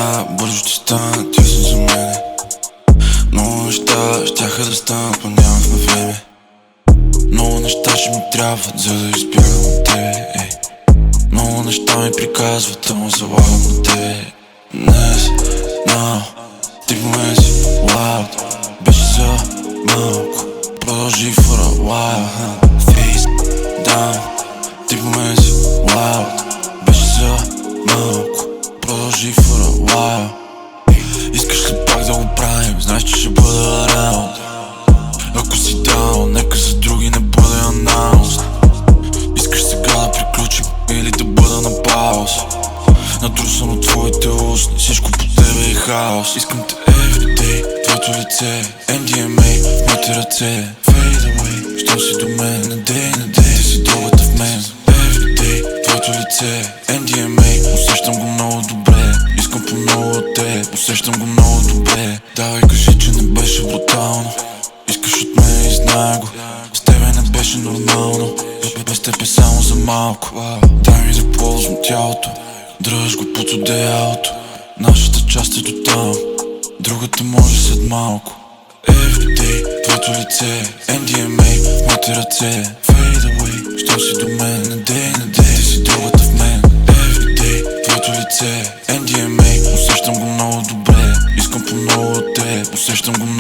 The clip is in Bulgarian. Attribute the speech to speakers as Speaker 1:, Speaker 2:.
Speaker 1: Да, бързо ще стана, ти си за мене. Много неща щяха да станат, но нямахме време. Много неща ще ми трябват, за да избягам от тебе. Много неща ми приказват, ама залагам на тебе. Днес, now, ти в мен си loud. Беше за малко, продължи for a while. Face down, ти в мен си loud. Беше за малко, продължи for a while. Искаш ли пак да го правим, знаеш, че ще бъда around. Ако си down, нека за други не бъде announced. Искаш сега да приключим или да бъда на пауз. Натрусан от твоите устни, всичко по тебе е хаос. Искам те everyday, твоето лице MDMA в моите ръце. Fade away, щом си до мен, на day, ти си другата в мен. Everyday, твоето лице MDMA, усещам го много добре. Искам по много от теб, усещам го много добре. Давай кажи, че не беше брутално. Искаш от мен и знае го, с тебе не беше нормално. Без теб е само за малко. Дай ми да ползвам тялото, дръж го под одеялото. Нашата част е до там, другата може след малко. Everyday, твоето лице MDMA в моите ръце. Fade away, щом си до мен, на day, ти си другата в мен. Everyday, твоето лице MDMA, усещам го много добре. Искам по много от теб, усещам го много